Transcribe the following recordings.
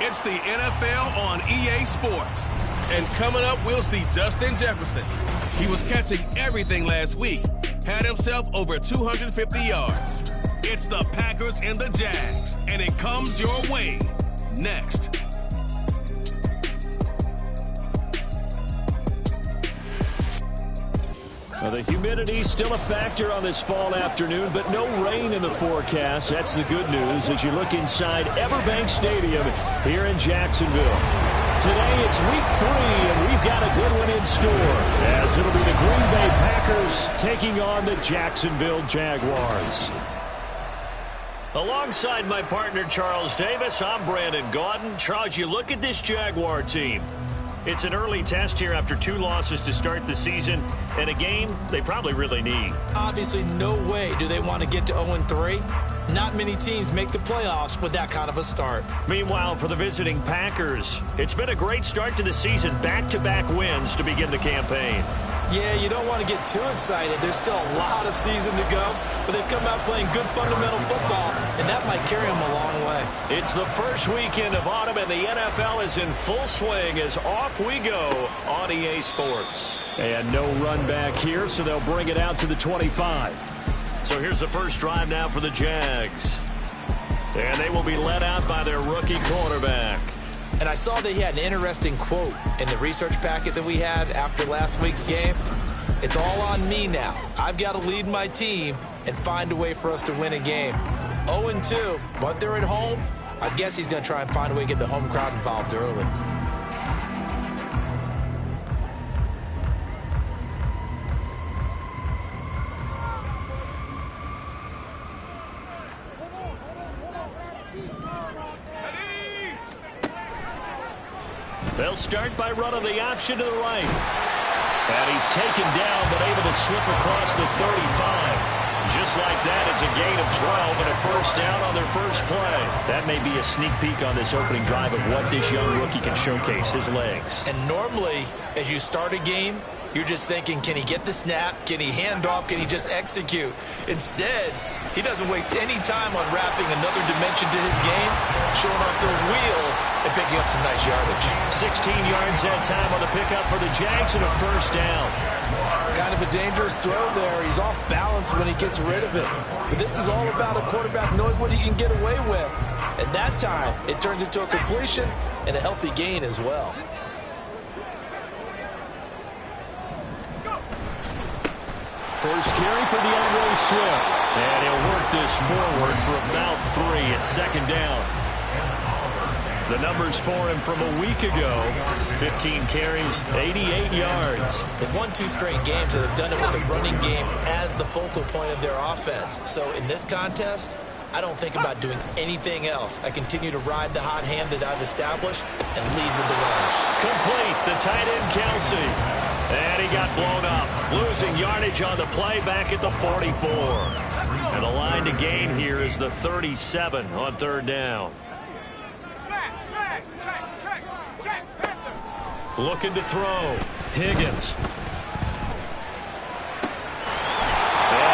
It's the NFL on EA Sports. And coming up, we'll see Justin Jefferson. He was catching everything last week. Had himself over 250 yards. It's the Packers and the Jags. And it comes your way next. Well, the humidity's still a factor on this fall afternoon, but no rain in the forecast. That's the good news as you look inside Everbank Stadium here in Jacksonville. Today it's week 3, and we've got a good one in store, as it'll be the Green Bay Packers taking on the Jacksonville Jaguars. Alongside my partner Charles Davis, I'm Brandon Gaudin. Charles, you look at this Jaguar team. It's an early test here after 2 losses to start the season, and a game they probably really need. Obviously, no way do they want to get to 0-3. Not many teams make the playoffs with that kind of a start. Meanwhile, for the visiting Packers, it's been a great start to the season. Back-to-back wins to begin the campaign. Yeah, you don't want to get too excited. There's still a lot of season to go, but they've come out playing good fundamental football, and that might carry them a long way. It's the first weekend of autumn, and the NFL is in full swing as off we go on EA Sports. And no run back here, so they'll bring it out to the 25. So here's the first drive now for the Jags. And they will be led out by their rookie quarterback. And I saw that he had an interesting quote in the research packet that we had after last week's game. It's all on me now. I've got to lead my team and find a way for us to win a game. 0-2, but they're at home. I guess he's going to try and find a way to get the home crowd involved early. They'll start by running the option to the right. And he's taken down, but able to slip across the 35. Just like that, it's a gain of 12 and a first down on their first play. That may be a sneak peek on this opening drive of what this young rookie can showcase, his legs. And normally, as you start a game, you're just thinking, can he get the snap? Can he hand off? Can he just execute? Instead, he doesn't waste any time on wrapping another dimension to his game, showing off those wheels and picking up some nice yardage. 16 yards that time on the pickup for the Jags and a first down. Kind of a dangerous throw there. He's off balance when he gets rid of it. But this is all about a quarterback knowing what he can get away with. And that time, it turns into a completion and a healthy gain as well. First carry for DeAndre Swift. And he'll work this forward for about 3 at second down. The numbers for him from a week ago, 15 carries, 88 yards. They've won 2 straight games, and they've done it with the running game as the focal point of their offense. So in this contest, I don't think about doing anything else. I continue to ride the hot hand that I've established and lead with the rush. Complete, the tight end Kelsey. And he got blown up, losing yardage on the play back at the 44. And the line to gain here is the 37 on third down. Looking to throw. Higgins. And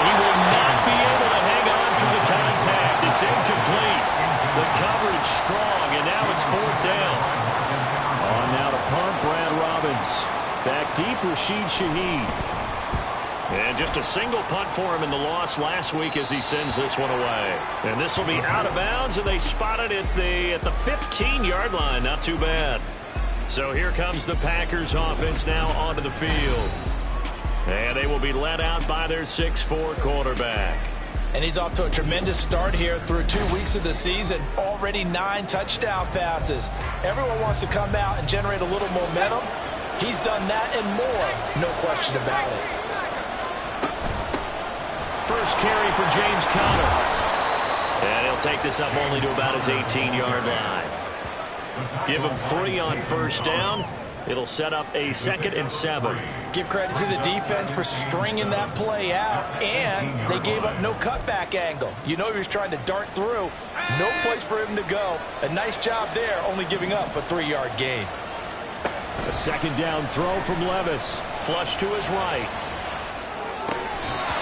he will not be able to hang on to the contact. It's incomplete. The coverage strong, and now it's fourth down. On now to punt, Brad Robbins. Back deep, Rashid Shaheed. And just a single punt for him in the loss last week as he sends this one away. And this will be out of bounds, and they spotted it at the 15-yard line. Not too bad. So here comes the Packers offense now onto the field. And they will be led out by their 6'4 quarterback. And he's off to a tremendous start here through 2 weeks of the season. Already 9 touchdown passes. Everyone wants to come out and generate a little momentum. He's done that and more, no question about it. First carry for James Conner. And he'll take this up only to about his 18-yard line. Give him 3 on first down. It'll set up a 2nd and 7. Give credit to the defense for stringing that play out, and they gave up no cutback angle. You know he was trying to dart through. No place for him to go. A nice job there, only giving up a 3-yard gain. A second down throw from Levis. Flush to his right.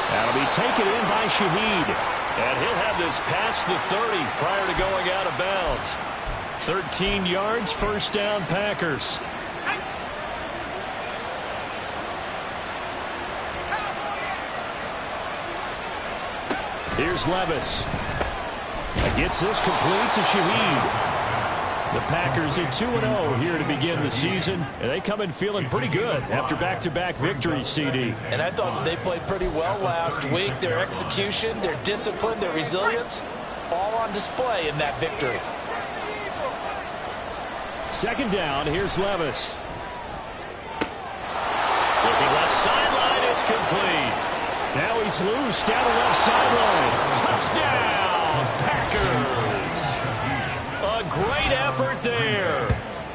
That'll be taken in by Shaheed. And he'll have this past the 30 prior to going out of bounds. 13 yards, first down, Packers. Here's Levis. Gets this complete to Shaheed. The Packers at 2-0 here to begin the season, and they come in feeling pretty good after back-to-back victories, CD. And I thought that they played pretty well last week. Their execution, their discipline, their resilience, all on display in that victory. Second down, here's Levis. Looking left sideline, it's complete. Now he's loose down the left sideline. Touchdown, Packers. A great effort there.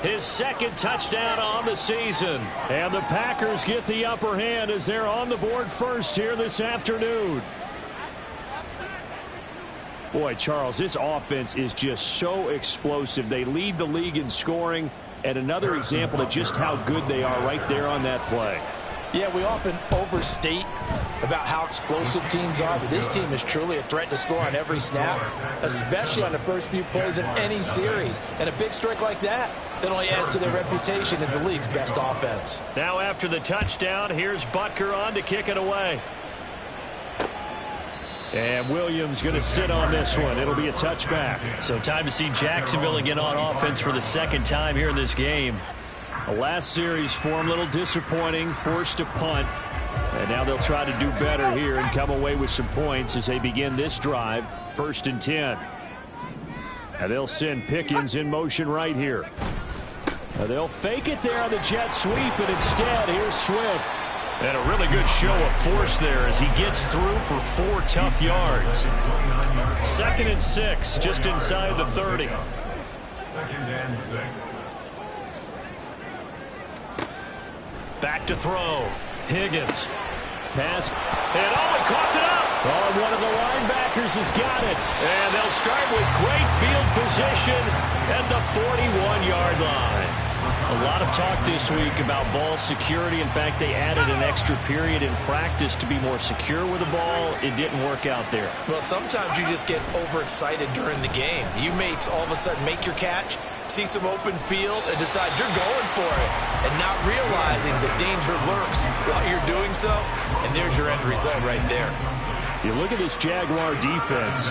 His second touchdown on the season. And the Packers get the upper hand as they're on the board first here this afternoon. Boy, Charles, this offense is just so explosive. They lead the league in scoring, and another example of just how good they are right there on that play. Yeah, we often overstate about how explosive teams are, but this team is truly a threat to score on every snap, especially on the first few plays in any series. And a big streak like that only adds to their reputation as the league's best offense. Now after the touchdown, here's Butker on to kick it away. And Williams going to sit on this one. It'll be a touchback. So time to see Jacksonville again on offense for the second time here in this game. The last series for him, a little disappointing, forced to punt. And now they'll try to do better here and come away with some points as they begin this drive, 1st and 10. And they'll send Pickens in motion right here. Now they'll fake it there on the jet sweep, and instead, here's Swift. And a really good show of force there as he gets through for 4 tough yards. 2nd and 6, just inside the 30. 2nd and 6. Back to throw. Higgins. Pass. And he caught it up. Oh, one of the linebackers has got it. And they'll start with great field position at the 41-yard line. A lot of talk this week about ball security. In fact, they added an extra period in practice to be more secure with the ball. It didn't work out there. Well, sometimes you just get overexcited during the game. You may all of a sudden make your catch, see some open field, and decide you're going for it, and not realizing the danger lurks while you're doing so, and there's your end result right there. You look at this Jaguar defense.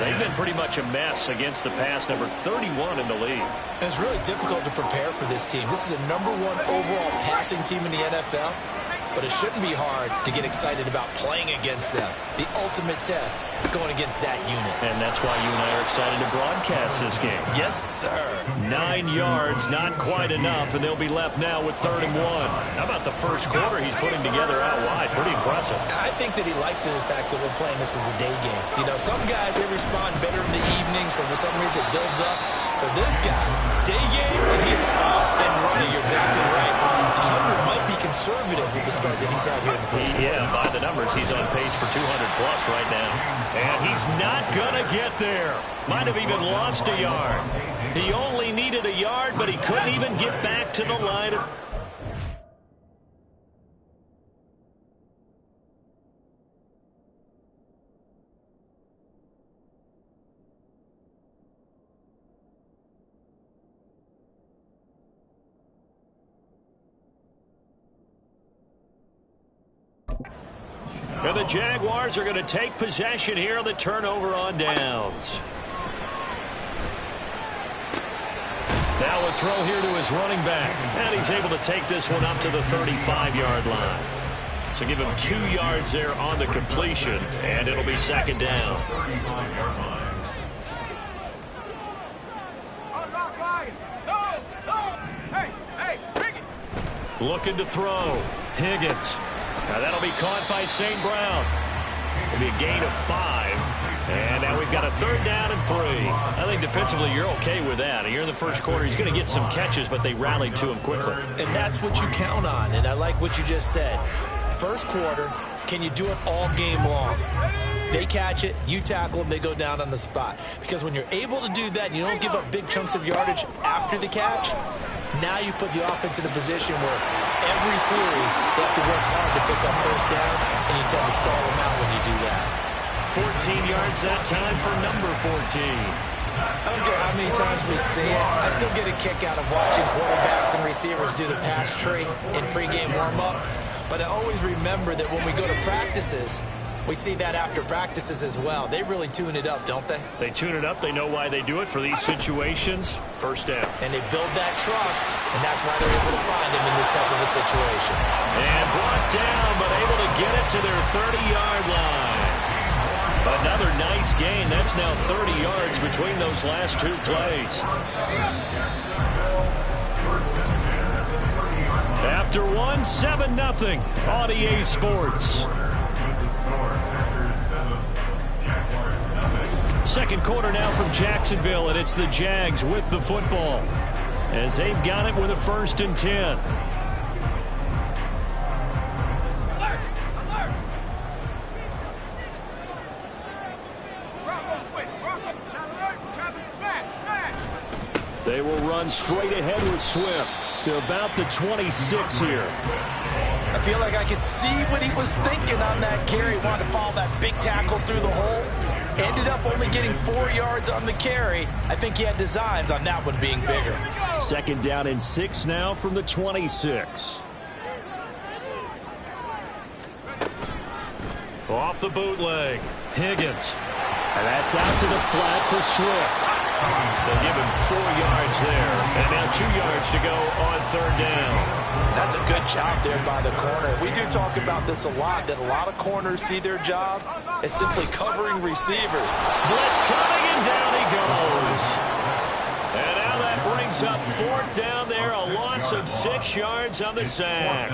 They've been pretty much a mess against the pass, number 31 in the league. And it's really difficult to prepare for this team. This is the #1 overall passing team in the NFL. But it shouldn't be hard to get excited about playing against them. The ultimate test going against that unit. And that's why you and I are excited to broadcast this game. Yes, sir. 9 yards, not quite enough, and they'll be left now with 3rd and 1. How about the first quarter he's putting together out wide? Pretty impressive. I think that he likes the fact that we're playing this as a day game. You know, some guys, they respond better in the evenings. For some reason, it builds up. For this guy, day game, and he is off and running. You're exactly right. 100 might be conservative with the start that he's had here in the first quarter. Yeah, by the numbers, he's on pace for 200-plus right now. And he's not going to get there. Might have even lost a yard. He only needed a yard, but he couldn't even get back to the line. And the Jaguars are going to take possession here on the turnover on downs. Now a throw here to his running back. And he's able to take this one up to the 35-yard line. So give him 2 yards there on the completion, and it'll be 2nd down. Looking to throw. Higgins. Now that'll be caught by St. Brown. It'll be a gain of 5. And now we've got a 3rd down and 3. I think defensively you're okay with that. Here in the first quarter, he's going to get some catches, but they rallied to him quickly. And that's what you count on, and I like what you just said. First quarter, can you do it all game long? They catch it, you tackle them, they go down on the spot. Because when you're able to do that and you don't give up big chunks of yardage after the catch, now you put the offense in a position where every series they have to work hard to pick up first downs, and you tend to stall them out when you do that. 14 yards that time for number 14. I don't care how many times we see it. I still get a kick out of watching quarterbacks and receivers do the pass tree in pregame warm-up. But I always remember that when we go to practices, we see that after practices as well. They really tune it up, don't they? They tune it up. They know why they do it for these situations. First down. And they build that trust, and that's why they're able to find him in this type of a situation. And brought down, but able to get it to their 30-yard line. Another nice gain. That's now 30 yards between those last two plays. After one, 7-0 on EA Sports. Second quarter now from Jacksonville, and it's the Jags with the football as they've got it with a 1st and 10. They will run straight ahead with Swift to about the 26 here. I feel like I could see what he was thinking on that carry. Wanted to follow that big tackle through the hole. Ended up only getting 4 yards on the carry. I think he had designs on that one being bigger. 2nd down and 6 now from the 26. Off the bootleg, Higgins. And that's out to the flat for Swift. They'll give him 4 yards there. And now 2 yards to go on 3rd down. That's a good job there by the corner. We do talk about this a lot, that a lot of corners see their job as simply covering receivers. Blitz coming, and down he goes. And now that brings up 4th down there, a loss of 6 yards on the sack.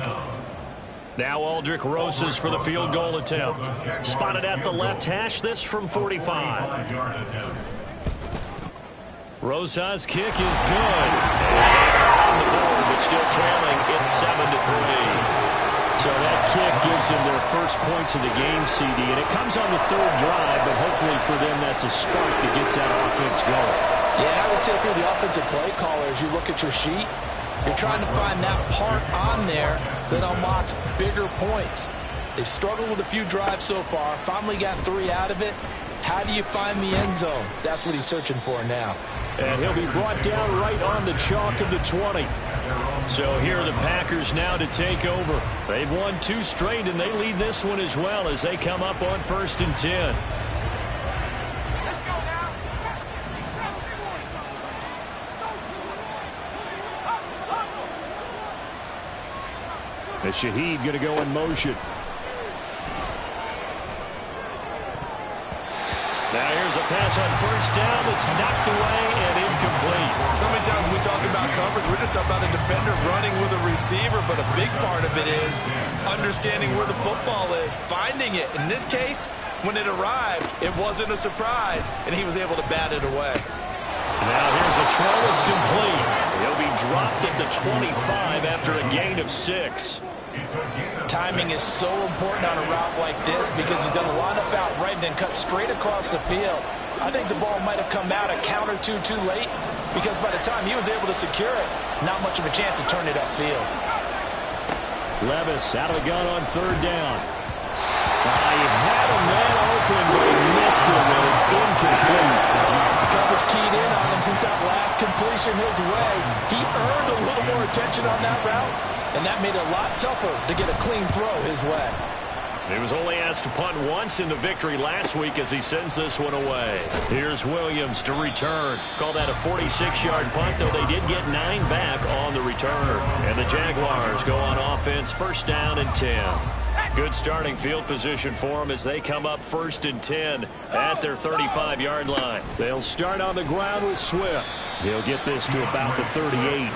Now Aldrick Rosas for the field goal attempt. Spotted at the left hash, this from 45. Rosas' kick is good. On the board, but still trailing. It's 7-3. So that kick gives them their first points of the game, CD, and it comes on the 3rd drive, but hopefully for them that's a spark that gets that offense going. Yeah, I would say if you're the offensive play caller, as you look at your sheet, you're trying to find that part on there that unlocks bigger points. They've struggled with a few drives so far, finally got 3 out of it. How do you find the end zone? That's what he's searching for now. And he'll be brought down right on the chalk of the 20. So here are the Packers now to take over. They've won 2 straight, and they lead this one as well as they come up on 1st and 10. And Shaheed going to go in motion. Now here's a pass on 1st down that's knocked away and incomplete. So many times when we talk about coverage, we're just talking about a defender running with a receiver, but a big part of it is understanding where the football is, finding it. In this case, when it arrived, it wasn't a surprise, and he was able to bat it away. Now here's a throw. It's complete. He'll be dropped at the 25 after a gain of 6. Timing is so important on a route like this because he's going to line up out right and then cut straight across the field. I think the ball might have come out a count or two too late because by the time he was able to secure it, not much of a chance to turn it upfield. Levis out of the gun on 3rd down. He had a man open, but he missed him, and it's incomplete. Coverage keyed in on him since that last completion his way. He earned a little more attention on that route, and that made it a lot tougher to get a clean throw his way. He was only asked to punt once in the victory last week as he sends this one away. Here's Williams to return. Call that a 46-yard punt, though they did get 9 back on the return. And the Jaguars go on offense, 1st down and 10. Good starting field position for them as they come up 1st and 10 at their 35-yard line. They'll start on the ground with Swift. He'll get this to about the 38.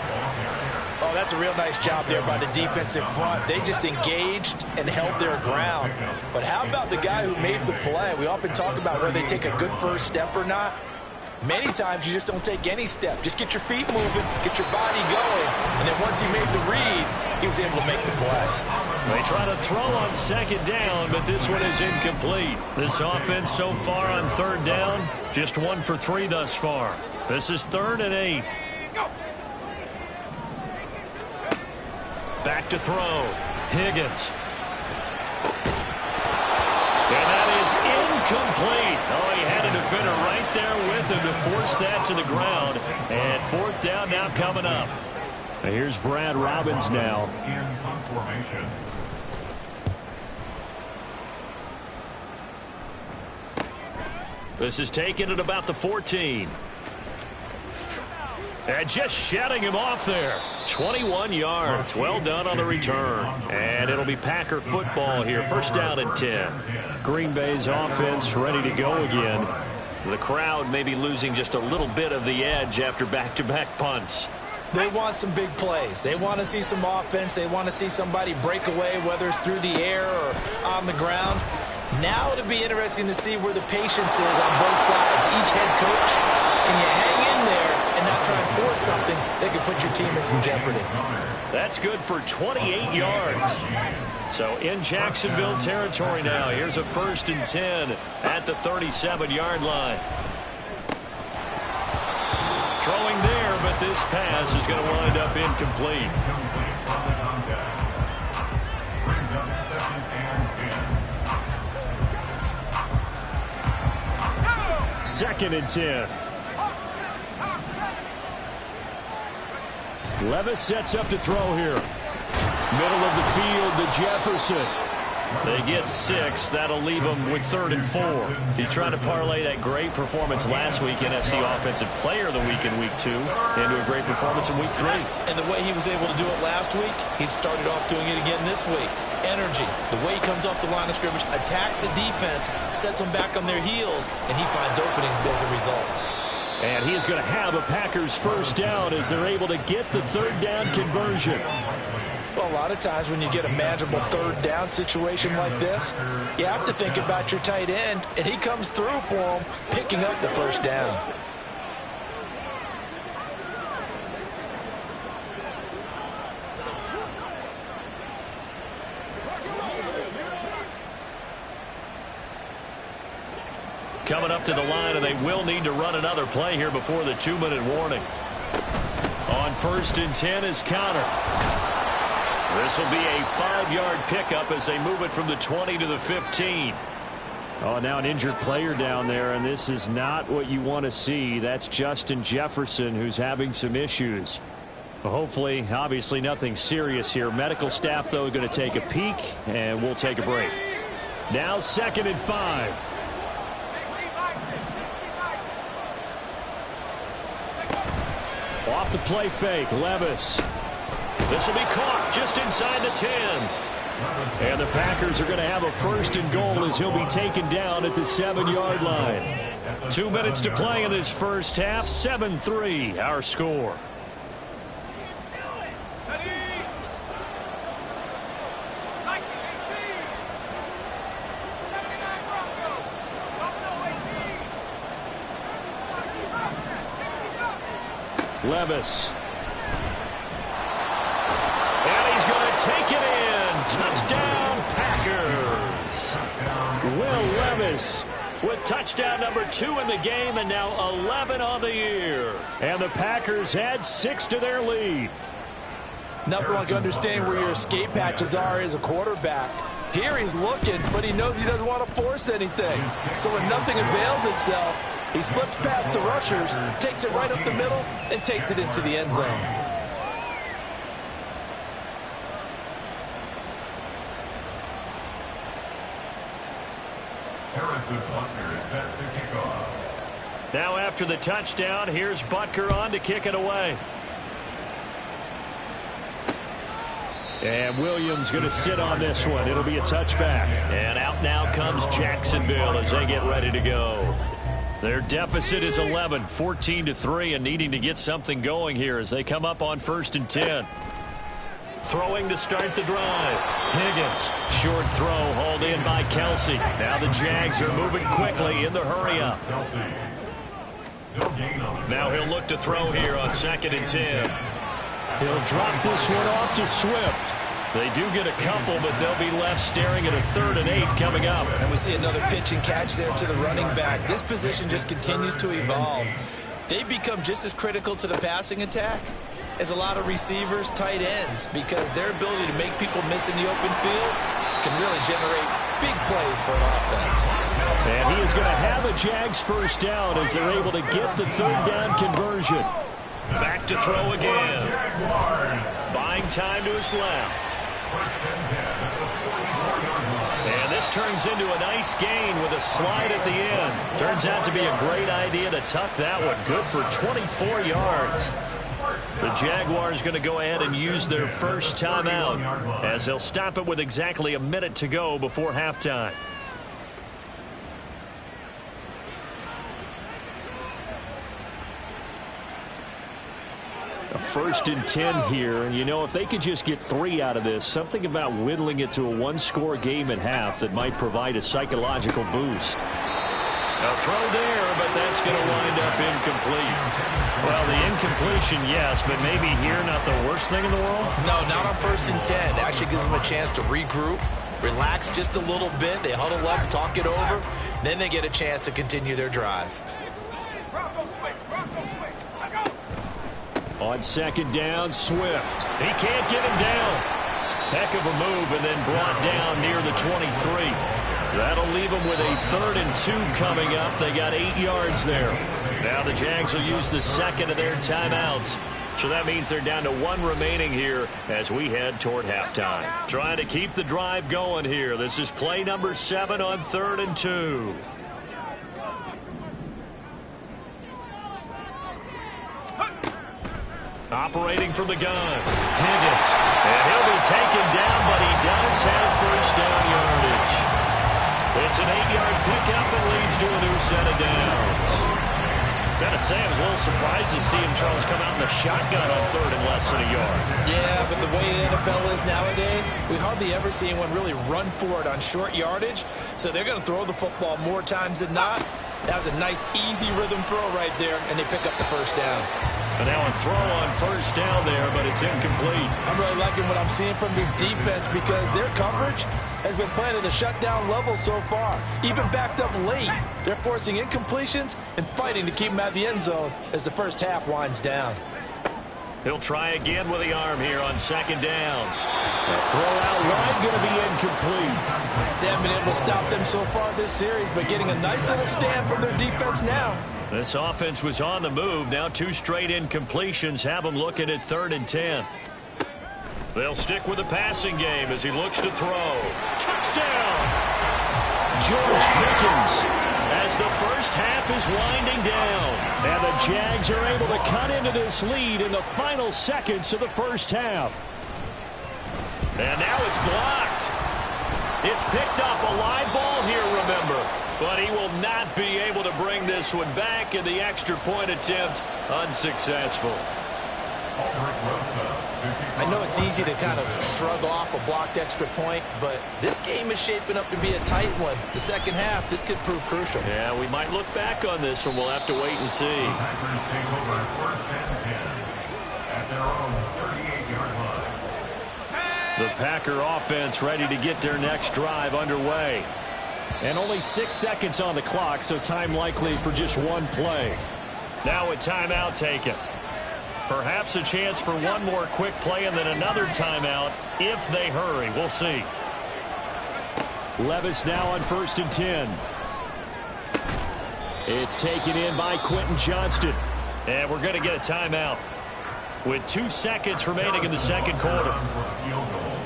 Oh, that's a real nice job there by the defensive front. They just engaged and held their ground. But how about the guy who made the play? We often talk about whether they take a good first step or not. Many times you just don't take any step. Just get your feet moving, get your body going, and then once he made the read, he was able to make the play. They try to throw on 2nd down, but this one is incomplete. This offense so far on 3rd down, just 1 for 3 thus far. This is 3rd and 8. Back to throw. Higgins. And that is Incomplete. Oh, he had a defender right there with him to force that to the ground. And 4th down now coming up. Here's Brad Robbins now. In punt formation. This is taken at about the 14. And just shutting him off there. 21 yards. Well done on the return. And it'll be Packer football here. 1st down and 10. Green Bay's offense ready to go again. The crowd may be losing just a little bit of the edge after back-to-back punts. They want some big plays. They want to see some offense. They want to see somebody break away, whether it's through the air or on the ground. Now it'll be interesting to see where the patience is on both sides. Each head coach, can you hang in there and not try and force something that could put your team in some jeopardy? That's good for 28 yards. So in Jacksonville territory now. Here's a 1st and 10 at the 37-yard line. Throwing there, but this pass is going to wind up incomplete. Incomplete on the contact. Brings up 2nd and 10. 2nd and 10. Levis sets up to throw here. Middle of the field to Jefferson. They get 6. That'll leave them with 3rd and 4. He's trying to parlay that great performance last week, NFC Offensive Player of the Week in Week 2, into a great performance in Week 3. And the way he was able to do it last week, he started off doing it again this week. Energy, the way he comes off the line of scrimmage, attacks the defense, sets them back on their heels, and he finds openings as a result. And he is going to have a Packers 1st down as they're able to get the 3rd down conversion. Well, a lot of times when you get a manageable 3rd down situation like this, you have to think about your tight end, and he comes through for him, picking up the 1st down. Coming up to the line, and they will need to run another play here before the 2-minute warning. On 1st and 10 is Conner. This will be a 5-yard pickup as they move it from the 20 to the 15. Oh, now an injured player down there, and this is not what you want to see. That's Justin Jefferson, who's having some issues. Hopefully, obviously nothing serious here. Medical staff, though, is going to take a peek, and we'll take a break. Now 2nd and 5. Off the play fake, Levis. This will be caught just inside the 10. And the Packers are going to have a 1st and goal as he'll be taken down at the 7-yard line. 2 minutes to play in this first half. 7-3, our score. Levis. And he's going to take it in. Touchdown, Packers. Will Levis with touchdown number 2 in the game, and now 11 on the year. And the Packers add 6 to their lead. Nothing like understanding where your escape patches are as a quarterback. Here he's looking, but he knows he doesn't want to force anything. So when nothing avails itself, he slips past the rushers, takes it right up the middle, and takes it into the end zone. Harrison Butker is set to kick off. Now after the touchdown, here's Butker on to kick it away. And Williams going to sit on this one. It'll be a touchback. And out now comes Jacksonville as they get ready to go. Their deficit is 11, 14-3, and needing to get something going here as they come up on 1st and 10. Throwing to start the drive. Higgins, short throw hauled in by Kelsey. Now the Jags are moving quickly in the hurry-up. Now he'll look to throw here on 2nd and 10. He'll drop this one off to Swift. They do get a couple, but they'll be left staring at a 3rd and 8 coming up. And we see another pitch and catch there to the running back. This position just continues to evolve. They become just as critical to the passing attack as a lot of receivers, tight ends, because their ability to make people miss in the open field can really generate big plays for an offense. And he is going to have a Jags first down as they're able to get the third down conversion. Back to throw again. Buying time to his left. And this turns into a nice gain with a slide at the end. Turns out to be a great idea to tuck that one. Good for 24 yards. The Jaguars going to go ahead and use their first timeout as they'll stop it with exactly a minute to go before halftime. A 1st and 10 here, and you know, if they could just get 3 out of this, something about whittling it to a one-score game at half that might provide a psychological boost. A throw there, but that's going to wind up incomplete. Well, the incompletion, yes, but maybe here not the worst thing in the world? No, not on 1st and 10. It actually gives them a chance to regroup, relax just a little bit. They huddle up, talk it over, then they get a chance to continue their drive. On 2nd down, Swift. He can't get him down. Heck of a move and then brought down near the 23. That'll leave them with a 3rd and 2 coming up. They got 8 yards there. Now the Jags will use the second of their timeouts. So that means they're down to 1 remaining here as we head toward halftime. Trying to keep the drive going here. This is play number 7 on 3rd and 2. Operating from the gun. Higgins. And he'll be taken down, but he does have first down yardage. It's an 8-yard pickup and leads to a new set of downs. Gotta say, I was a little surprised to see him, Charles, come out in the shotgun on 3rd and less than a yard. Yeah, but the way the NFL is nowadays, we hardly ever see anyone really run for it on short yardage. So they're going to throw the football more times than not. That was a nice, easy rhythm throw right there, and they pick up the first down. And now a throw on first down there, but it's incomplete. I'm really liking what I'm seeing from this defense because their coverage has been playing at a shutdown level so far. Even backed up late, they're forcing incompletions and fighting to keep them out of the end zone as the first half winds down. He'll try again with the arm here on 2nd down. A throw out wide going to be incomplete. They haven't been able to stop them so far this series, but getting a nice little stand from their defense now. This offense was on the move. Now 2 straight incompletions have them looking at 3rd and 10. They'll stick with the passing game as he looks to throw. Touchdown! George Pickens. As the first half is winding down. And the Jags are able to cut into this lead in the final seconds of the first half. And now it's blocked. It's picked up, a live ball here, remember. But he will not be able to bring this one back, and the extra point attempt unsuccessful. I know it's easy to kind of shrug off a blocked extra point, but this game is shaping up to be a tight one. The second half, this could prove crucial. Yeah, we might look back on this one. We'll have to wait and see. Packers take over 1st and 10 at their own 38-yard line. The Packer offense ready to get their next drive underway. And only 6 seconds on the clock, so time likely for just one play. Now a timeout taken. Perhaps a chance for one more quick play and then another timeout if they hurry. We'll see. Levis now on 1st and 10. It's taken in by Quentin Johnston. And we're going to get a timeout with 2 seconds remaining in the second quarter. Field goal.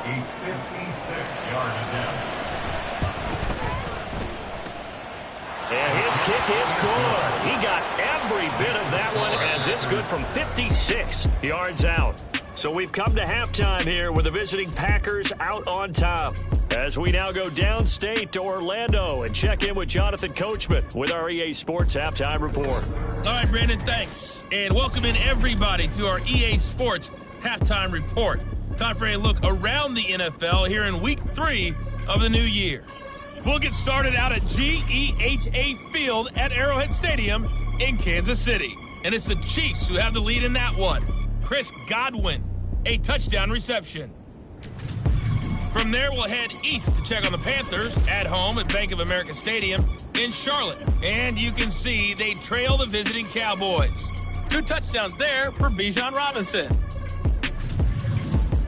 A 56-yard attempt. And his kick is good. He got every bit of that one as it's good from 56 yards out. So we've come to halftime here with the visiting Packers out on top. As we now go downstate to Orlando and check in with Jonathan Coachman with our EA Sports Halftime Report. All right, Brandon, thanks. And welcome in everybody to our EA Sports Halftime Report. Time for a look around the NFL here in Week 3 of the new year. We'll get started out at GEHA Field at Arrowhead Stadium in Kansas City. And it's the Chiefs who have the lead in that one. Chris Godwin, a touchdown reception. From there, we'll head east to check on the Panthers at home at Bank of America Stadium in Charlotte. And you can see they trail the visiting Cowboys. 2 touchdowns there for Bijan Robinson.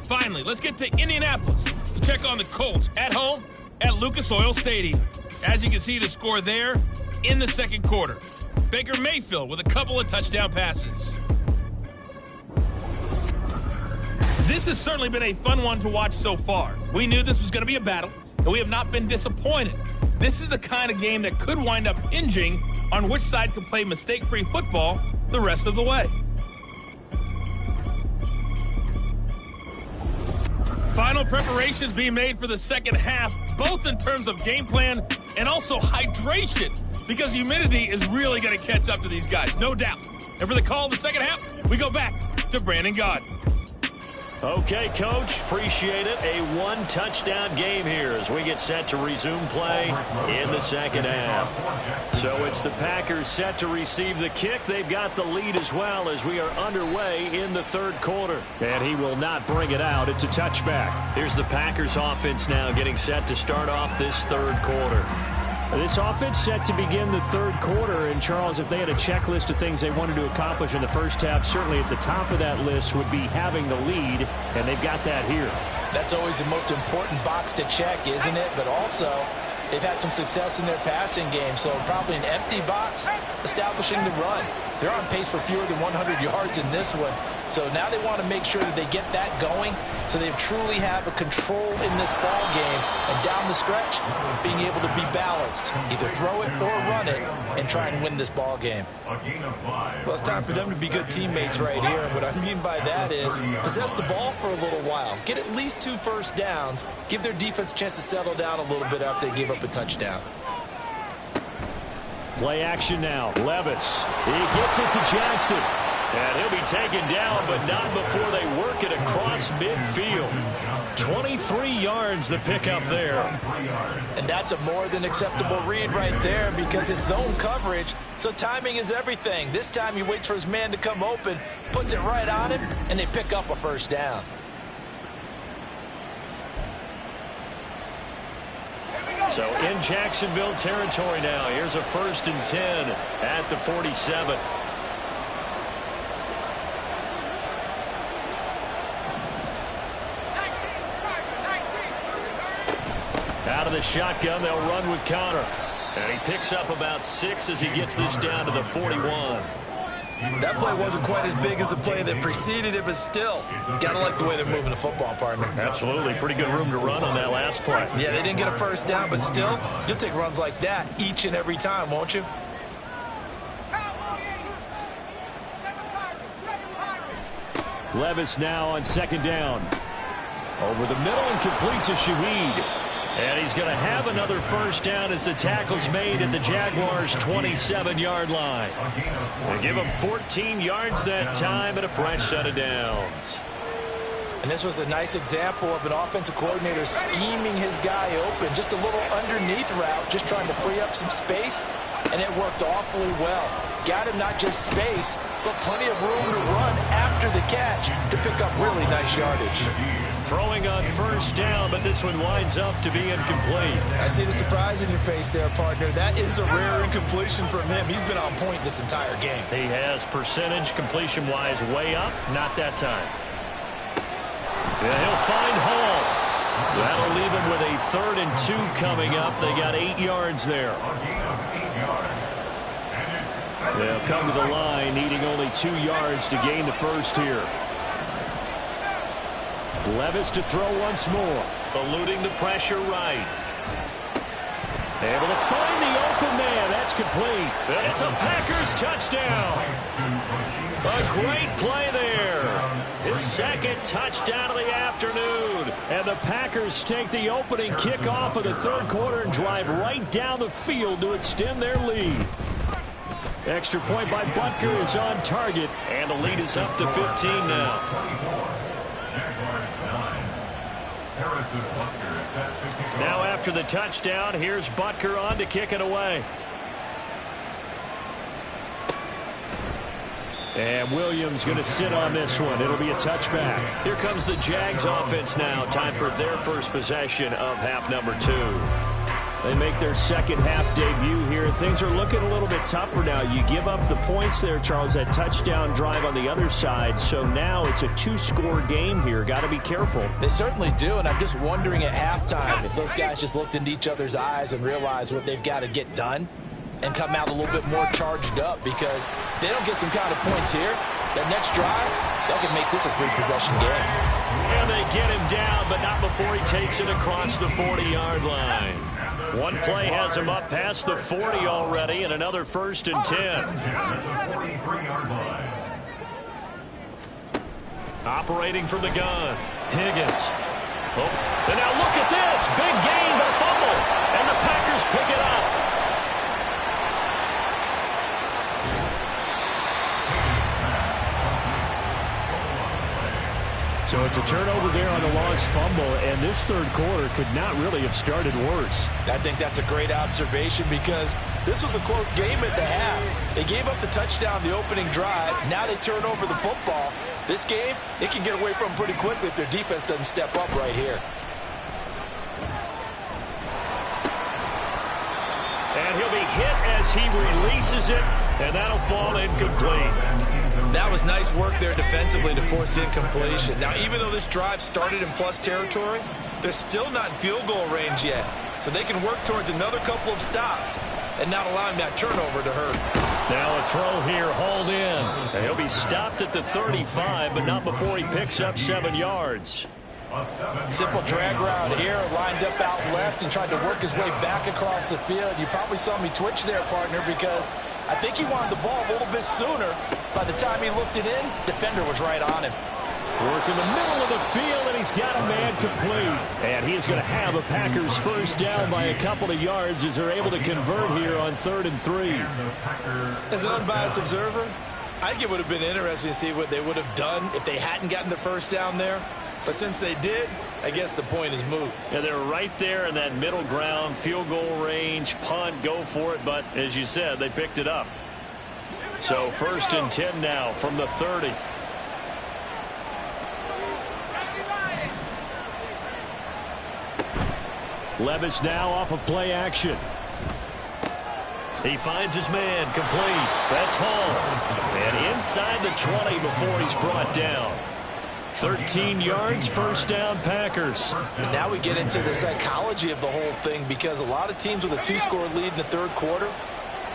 Finally, let's get to Indianapolis to check on the Colts at home at Lucas Oil Stadium. As you can see, the score there in the second quarter. Baker Mayfield with a couple of touchdown passes. This has certainly been a fun one to watch so far. We knew this was going to be a battle, and we have not been disappointed. This is the kind of game that could wind up hinging on which side can play mistake-free football the rest of the way. Final preparations being made for the second half, both in terms of game plan and also hydration, because humidity is really going to catch up to these guys, no doubt. And for the call of the second half, we go back to Brandon Gaudin. Okay, Coach, appreciate it. A one-touchdown game here as we get set to resume play in the second half. So it's the Packers set to receive the kick. They've got the lead as well as we are underway in the third quarter. And he will not bring it out. It's a touchback. Here's the Packers offense now getting set to start off this third quarter. This offense set to begin the third quarter, and Charles, if they had a checklist of things they wanted to accomplish in the first half, certainly at the top of that list would be having the lead, and they've got that here. That's always the most important box to check, isn't it? But also, they've had some success in their passing game, so probably an empty box, establishing the run. They're on pace for fewer than 100 yards in this one. So now they want to make sure that they get that going so they truly have a control in this ball game. And down the stretch, being able to be balanced. Either throw it or run it and try and win this ball game. Well, it's time for them to be good teammates right here. And what I mean by that is possess the ball for a little while. Get at least 2 first downs. Give their defense a chance to settle down a little bit after they give up a touchdown. Play action now. Levis. He gets it to Johnston. And he'll be taken down, but not before they work it across midfield. 23 yards the pickup there. And that's a more than acceptable read right there because it's zone coverage, so timing is everything. This time he waits for his man to come open, puts it right on him, and they pick up a first down. So in Jacksonville territory now. Here's a 1st and 10 at the 47. Out of the shotgun, they'll run with Conner. And he picks up about 6 as he gets this down to the 41. That play wasn't quite as big as the play that preceded it, but still, gotta like the way they're moving the football, partner. Absolutely. Pretty good room to run on that last play. Yeah, they didn't get a first down, but still, you'll take runs like that each and every time, won't you? Levis now on 2nd down. Over the middle and complete to Shaheed. And he's going to have another first down as the tackle's made at the Jaguars' 27-yard line. They give him 14 yards that time and a fresh set of downs. And this was a nice example of an offensive coordinator scheming his guy open. Just a little underneath route, just trying to free up some space, and it worked awfully well. Got him not just space, but plenty of room to run after the catch to pick up really nice yardage. Throwing on first down, but this one winds up to be incomplete. I see the surprise in your face there, partner. That is a rare incompletion from him. He's been on point this entire game. He has percentage completion-wise way up. Not that time. Yeah, he'll find Hall. That'll leave him with a 3rd and 2 coming up. They got 8 yards there. They'll come to the line, needing only 2 yards to gain the first here. Levis to throw once more. Eluding the pressure right. Able to find the open man. That's complete. It's a Packers touchdown. A great play there. His 2nd touchdown of the afternoon. And the Packers take the opening kickoff of the third quarter and drive right down the field to extend their lead. Extra point by Butker is on target. And the lead is up to 15 now. Now after the touchdown, here's Butker on to kick it away. And Williams going to sit on this one. It'll be a touchback. Here comes the Jags offense now. Time for their first possession of half number 2. They make their second half debut here. Things are looking a little bit tougher now. You give up the points there, Charles, that touchdown drive on the other side. So now it's a 2-score game here. Got to be careful. They certainly do, and I'm just wondering at halftime if those guys just looked into each other's eyes and realized what they've got to get done and come out a little bit more charged up, because if they don't get some kind of points here, that next drive, they can make this a 3-possession game. And they get him down, but not before he takes it across the 40-yard line. One play has him up past the 40 already, and another 1st and 10. Operating from the gun, Higgins. Oh, and now look at this. Big gain, but a fumble. And the Packers pick it up. So it's a turnover there on the lost fumble, and this third quarter could not really have started worse. I think that's a great observation, because this was a close game at the half. They gave up the touchdown the opening drive. Now they turn over the football. This game, they can get away from pretty quickly if their defense doesn't step up right here. And he'll be hit as he releases it, and that'll fall incomplete. That was nice work there defensively to force incompletion. Now, even though this drive started in plus territory, they're still not in field goal range yet. So they can work towards another couple of stops and not allowing that turnover to hurt. Now a throw here, hauled in. And he'll be stopped at the 35, but not before he picks up 7 yards. Simple drag route here, lined up out left and tried to work his way back across the field. You probably saw me twitch there, partner, because I think he wanted the ball a little bit sooner. By the time he looked it in, defender was right on him. Work in the middle of the field, and he's got a man complete. And he's going to have a Packers first down by a couple of yards as they're able to convert here on 3rd and 3. As an unbiased observer, I think it would have been interesting to see what they would have done if they hadn't gotten the first down there. But since they did, I guess the point is moot. Yeah, they're right there in that middle ground, field goal range, punt, go for it. But as you said, they picked it up. So 1st and 10 now from the 30. Levis now off of play action. He finds his man, complete. That's Hall. And inside the 20 before he's brought down. 13 yards, first down, Packers. And now we get into the psychology of the whole thing, because a lot of teams with a 2-score lead in the third quarter,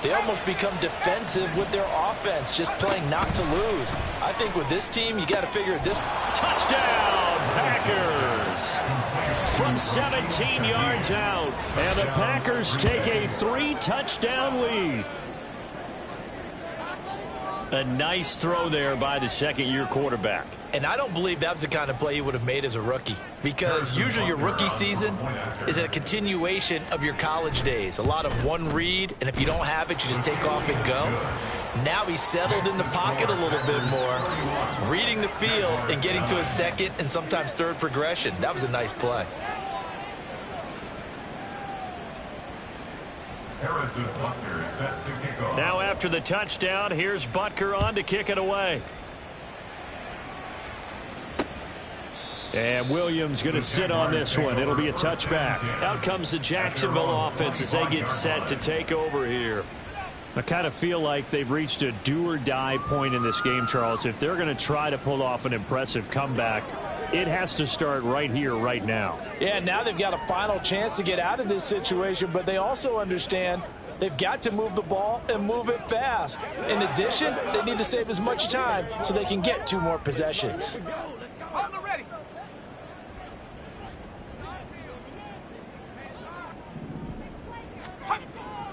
they almost become defensive with their offense, just playing not to lose. I think with this team, you got to figure this. Touchdown, Packers! From 17 yards out. And the Packers take a 3-touchdown lead. A nice throw there by the second-year quarterback. And I don't believe that was the kind of play he would have made as a rookie, because usually your rookie season is a continuation of your college days. A lot of one read, and if you don't have it, you just take off and go. Now he's settled in the pocket a little bit more, reading the field and getting to a second and sometimes third progression. That was a nice play. Now after the touchdown, here's Butker on to kick it away. And Williams going to sit on this one. It'll be a touchback. Out comes the Jacksonville offense as they get set to take over here. I kind of feel like they've reached a do-or-die point in this game, Charles. If they're going to try to pull off an impressive comeback, it has to start right here, right now. Yeah, now they've got a final chance to get out of this situation, but they also understand they've got to move the ball and move it fast. In addition, they need to save as much time so they can get 2 more possessions.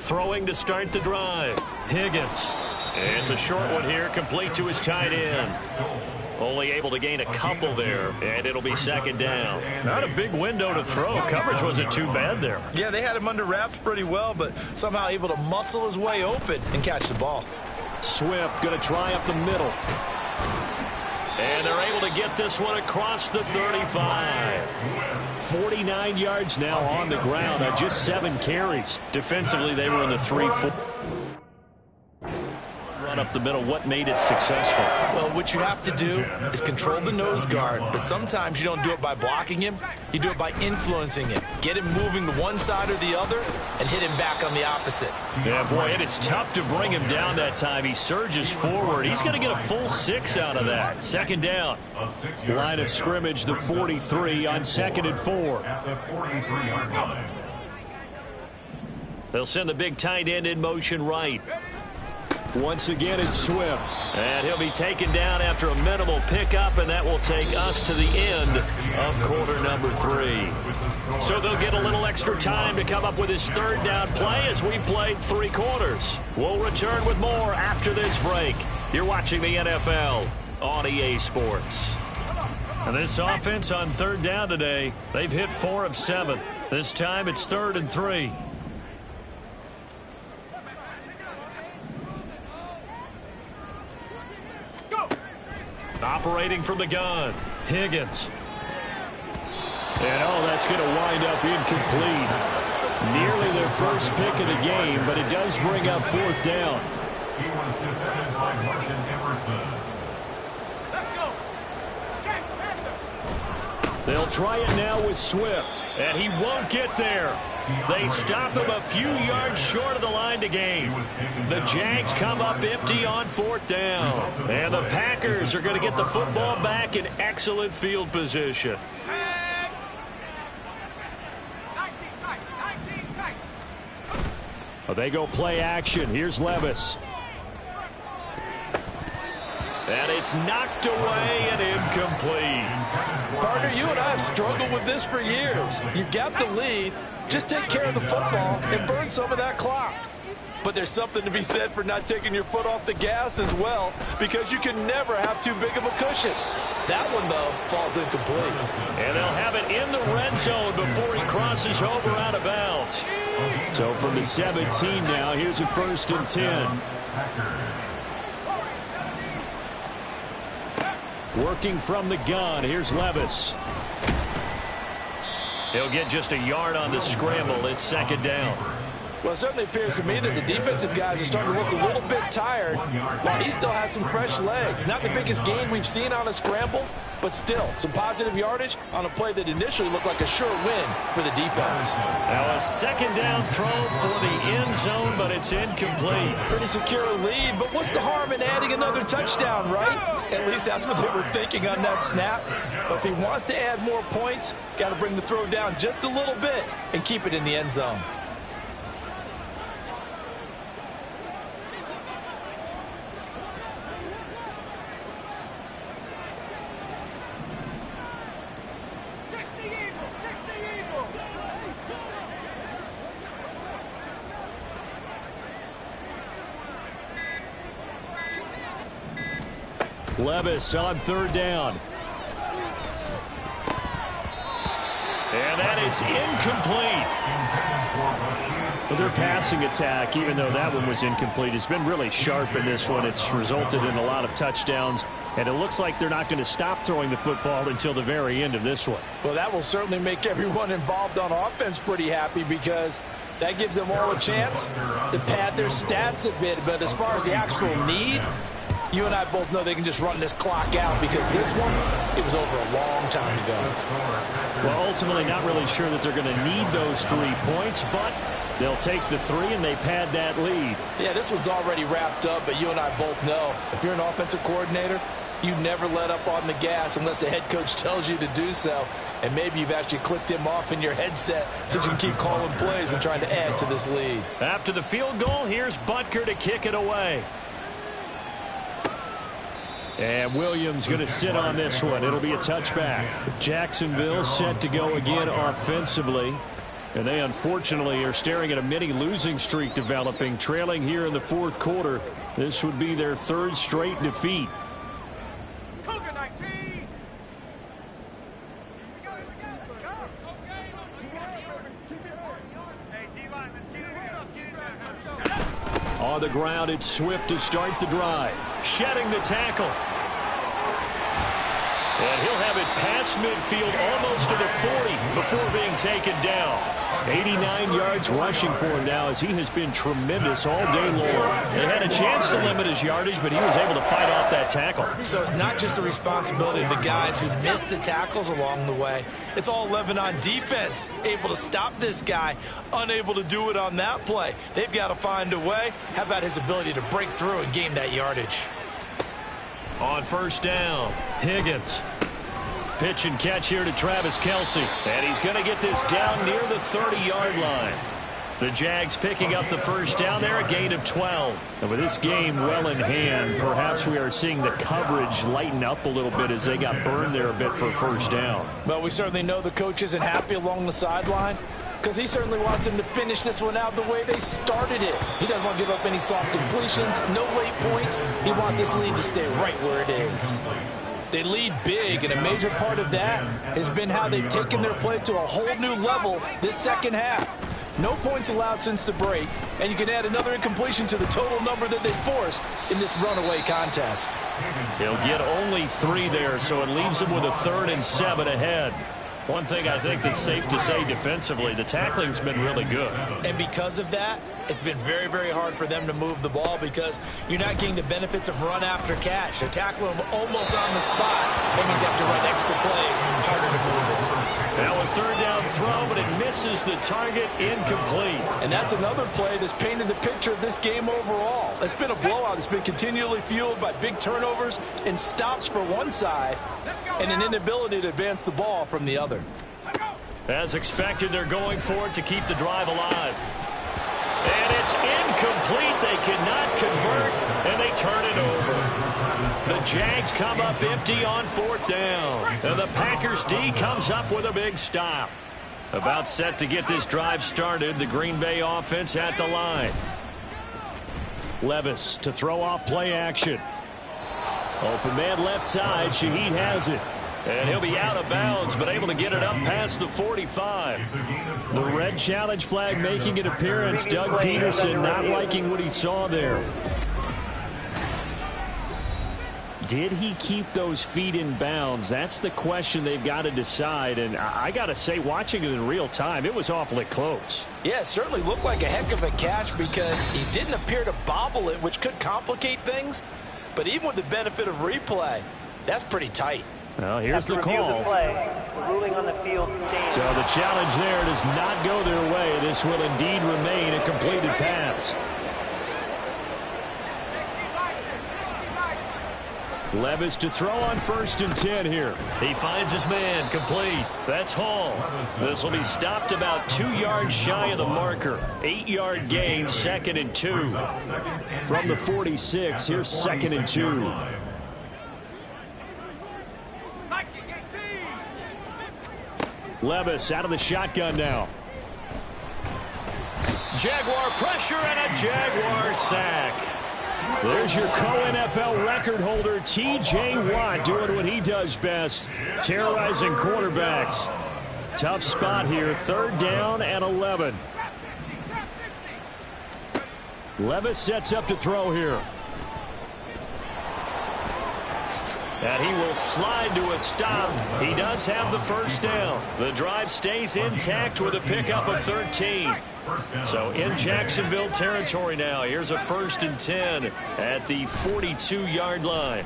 Throwing to start the drive. Higgins. And it's a short one here, complete to his tight end. Only able to gain a couple there, and it'll be second down. Not a big window to throw. Coverage wasn't too bad there. Yeah, they had him under wraps pretty well, but somehow able to muscle his way open and catch the ball. Swift going to try up the middle. And they're able to get this one across the 35. 49 yards now on the ground on just 7 carries. Defensively, they were in the 3-4. run up the middle. What made it successful? Well, what you have to do is control the nose guard, but sometimes you don't do it by blocking him. You do it by influencing him. Get him moving to one side or the other and hit him back on the opposite. Yeah, boy, it is tough to bring him down that time. He surges forward. He's going to get a full 6 out of that. Second down. Line of scrimmage, the 43 on 2nd and 4. At the 43-yard line. They'll send the big tight end in motion right. Once again, it's Swift. And he'll be taken down after a minimal pickup, and that will take us to the end of quarter number 3. So they'll get a little extra time to come up with his 3rd down play as we played 3 quarters. We'll return with more after this break. You're watching the NFL on EA Sports. And this offense on 3rd down today, they've hit 4 of 7. This time it's 3rd and 3. Operating from the gun, Higgins. And that's going to wind up incomplete. Nearly their first pick of the game, but it does bring up 4th down. He was defended by Martin Emerson. They'll try it now with Swift. And he won't get there. They stop him a few yards short of the line to gain. The Jags come up empty on 4th down. And the Packers are going to get the football back in excellent field position. They go play action. Here's Levis. And it's knocked away and incomplete. Partner, you and I have struggled with this for years. You've got the lead. Just take care of the football and burn some of that clock. But there's something to be said for not taking your foot off the gas as well, because you can never have too big of a cushion. That one, though, falls incomplete. And they'll have it in the red zone before he crosses over out of bounds. So from the 17 now, here's a 1st and 10. Working from the gun, here's Levis. He'll get just a yard on the scramble. It's 2nd down. Well, it certainly appears to me that the defensive guys are starting to look a little bit tired while he still has some fresh legs. Not the biggest gain we've seen on a scramble, but still some positive yardage on a play that initially looked like a sure win for the defense. Now a 2nd down throw for the end zone, but it's incomplete. Pretty secure lead, but what's the harm in adding another touchdown, right? At least that's what they were thinking on that snap. But if he wants to add more points, got to bring the throw down just a little bit and keep it in the end zone. Levis on 3rd down. And that is incomplete. Well, their passing attack, even though that one was incomplete, has been really sharp in this one. It's resulted in a lot of touchdowns, and it looks like they're not going to stop throwing the football until the very end of this one. Well, that will certainly make everyone involved on offense pretty happy, because that gives them all a chance to pad their stats a bit. But as far as the actual need, you and I both know they can just run this clock out, because this one, it was over a long time ago. Well, ultimately not really sure that they're going to need those 3 points, but they'll take the 3 and they pad that lead. Yeah, this one's already wrapped up, but you and I both know if you're an offensive coordinator, you never let up on the gas unless the head coach tells you to do so. And maybe you've actually clicked him off in your headset so you can keep calling plays and trying to add to this lead. After the field goal, here's Butker to kick it away. And Williams going to sit on this one. It'll be a touchback. Jacksonville set to go again offensively. And they unfortunately are staring at a mini losing streak developing, trailing here in the 4th quarter. This would be their 3rd straight defeat. On the ground, it's Swift to start the drive. Shedding the tackle. And he'll have it past midfield almost to the 40 before being taken down. 89 yards rushing for him now as he has been tremendous all day long. They had a chance to limit his yardage, but he was able to fight off that tackle. So it's not just the responsibility of the guys who missed the tackles along the way. It's all 11 on defense, able to stop this guy, unable to do it on that play. They've got to find a way. How about his ability to break through and gain that yardage? On first down, Higgins. Pitch and catch here to Travis Kelce. And he's going to get this down near the 30-yard line. The Jags picking up the first down there, a gain of 12. And with this game well in hand, perhaps we are seeing the coverage lighten up a little bit as they got burned there a bit for first down. Well, we certainly know the coach isn't happy along the sideline because he certainly wants them to finish this one out the way they started it. He doesn't want to give up any soft completions, no late points. He wants this lead to stay right where it is. They lead big, and a major part of that has been how they've taken their play to a whole new level this second half. No points allowed since the break, and you can add another incompletion to the total number that they forced in this runaway contest. He'll get only 3 there, so it leaves him with a 3rd and 7 ahead. One thing I think that's safe to say defensively, the tackling's been really good. And because of that, it's been very, very hard for them to move the ball because you're not getting the benefits of run after catch. They're tackling them almost on the spot. That means they have to run extra plays, harder to move it. Now a 3rd down throw, but it misses the target, incomplete. And that's another play that's painted the picture of this game overall. It's been a blowout. It's been continually fueled by big turnovers and stops for one side and an inability to advance the ball from the other. As expected, they're going for it to keep the drive alive. And it's incomplete. They cannot convert, and they turn it over. The Jags come up empty on 4th down. And the Packers D comes up with a big stop. About set to get this drive started, the Green Bay offense at the line. Levis to throw off play action. Open man left side. Shaheed has it. And he'll be out of bounds, but able to get it up past the 45. The red challenge flag making an appearance. Doug Peterson not liking what he saw there. Did he keep those feet in bounds? That's the question they've got to decide. And I got to say, watching it in real time, it was awfully close. Yeah, it certainly looked like a heck of a catch because he didn't appear to bobble it, which could complicate things. But even with the benefit of replay, that's pretty tight. Well, here's the call. Ruling on the field stands. So the challenge there does not go their way. This will indeed remain a completed pass. Levis to throw on 1st and 10 here. He finds his man, complete. That's Hall. This will be stopped about 2 yards shy of the marker. 8-yard gain, 2nd and 2. From the 46, here's 2nd and 2. Levis out of the shotgun now. Jaguar pressure and a Jaguar sack. There's your co-NFL record holder, T.J. Watt, doing what he does best, terrorizing quarterbacks. Tough spot here, 3rd down and 11. Levis sets up to throw here. And he will slide to a stop. He does have the first down. The drive stays intact with a pickup of 13. So in Jacksonville territory now. Here's a 1st and 10 at the 42-yard line.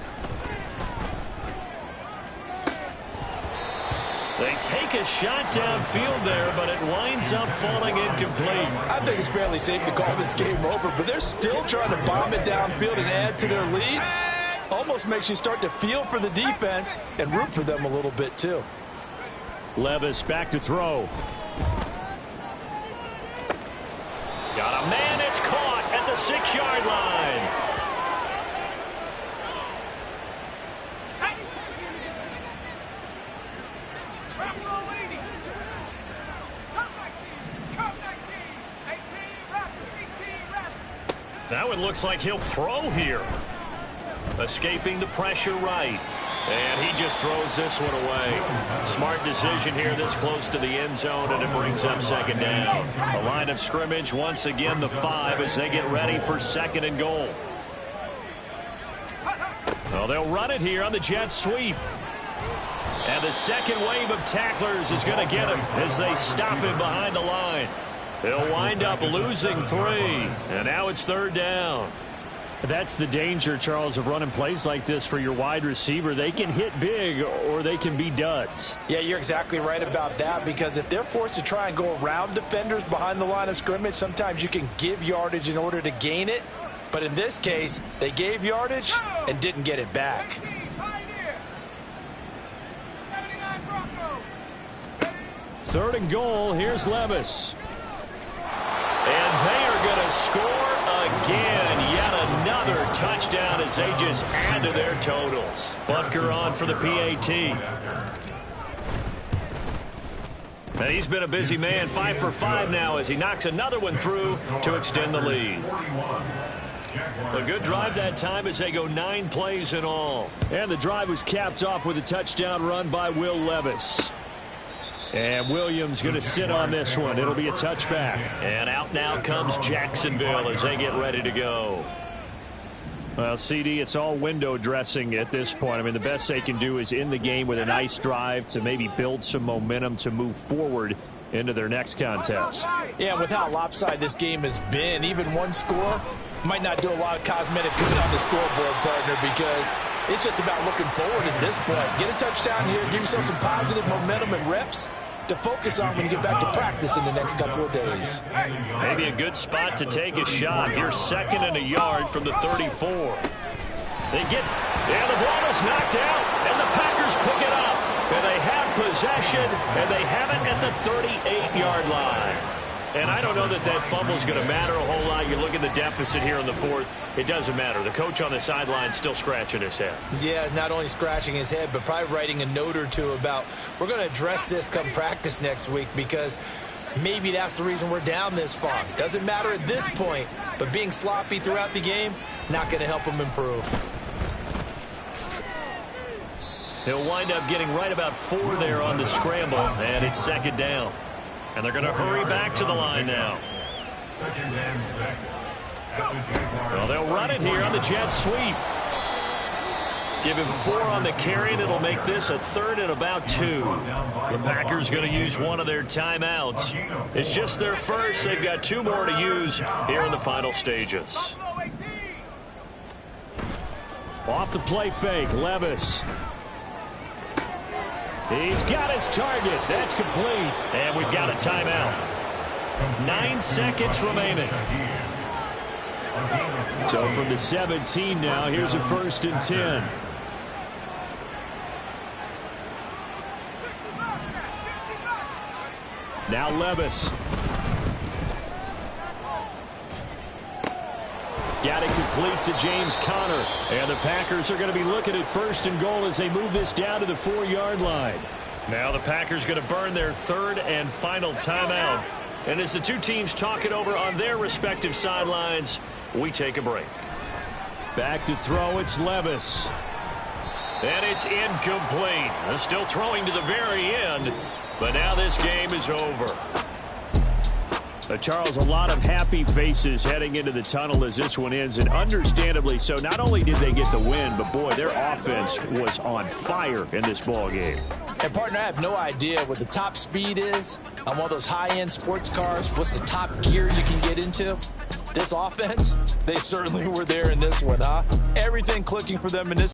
They take a shot downfield there, but it winds up falling incomplete. I think it's fairly safe to call this game over, but they're still trying to bomb it downfield and add to their lead. Almost makes you start to feel for the defense and root for them a little bit, too. Levis back to throw. Got a man, it's caught at the 6-yard line. That one looks like he'll throw here. Escaping the pressure right. And he just throws this one away. Smart decision here this close to the end zone, and it brings up 2nd down. The line of scrimmage, once again, the 5 as they get ready for 2nd and goal. Well, they'll run it here on the jet sweep. And the second wave of tacklers is going to get him as they stop him behind the line. They'll wind up losing 3. And now it's 3rd down. That's the danger, Charles, of running plays like this for your wide receiver. They can hit big or they can be duds. Yeah, you're exactly right about that, because if they're forced to try and go around defenders behind the line of scrimmage, sometimes you can give yardage in order to gain it. But in this case, they gave yardage and didn't get it back. Third and goal. Here's Levis. And they are going to score again. Yet another touchdown as they just add to their totals. Butker on for the PAT. And he's been a busy man, 5 for 5 now as he knocks another one through to extend the lead. A good drive that time as they go 9 plays in all. And the drive was capped off with a touchdown run by Will Levis. And Williams going to sit on this one. It'll be a touchback. And out now comes Jacksonville as they get ready to go. Well, CD, it's all window dressing at this point. I mean, the best they can do is in the game with a nice drive to maybe build some momentum to move forward into their next contest. Yeah, with how lopsided this game has been, even one score might not do a lot of cosmetic good on the scoreboard, partner, because it's just about looking forward at this point. Get a touchdown here, give yourself some positive momentum and reps to focus on when you get back to practice in the next couple of days. Maybe a good spot to take a shot. Here's 2nd and a yard from the 34. They get, and the ball is knocked out, and the Packers pick it up. And they have possession, and they have it at the 38-yard line. And I don't know that that fumble is going to matter a whole lot. You look at the deficit here in the 4th. It doesn't matter. The coach on the sideline still scratching his head. Yeah, not only scratching his head, but probably writing a note or two about, we're going to address this come practice next week, because maybe that's the reason we're down this far. Doesn't matter at this point, but being sloppy throughout the game, not going to help him improve. He'll wind up getting right about 4 there on the scramble, and it's 2nd down. And they're going to hurry back to the line now. 2nd and 6. Well, they'll run it here on the jet sweep. Give him 4 on the carry, and it'll make this a 3rd and about 2. The Packers going to use one of their timeouts. It's just their first. They've got 2 more to use here in the final stages. Off the play fake, Levis. He's got his target. That's complete. And we've got a timeout. 9 seconds remaining. So from the 17 now, here's a 1st and 10. Now Levis. Got it complete to James Conner. And the Packers are going to be looking at 1st and goal as they move this down to the 4-yard line. Now the Packers going to burn their 3rd and final timeout. And as the two teams talk it over on their respective sidelines, we take a break. Back to throw, it's Levis. And it's incomplete. Still throwing to the very end, but now this game is over. Charles, a lot of happy faces heading into the tunnel as this one ends, and understandably so. Not only did they get the win, but boy, their offense was on fire in this ball game. And partner, I have no idea what the top speed is on one of those high-end sports cars. What's the top gear you can get into? This offense, they certainly were there in this one, huh? Everything clicking for them in this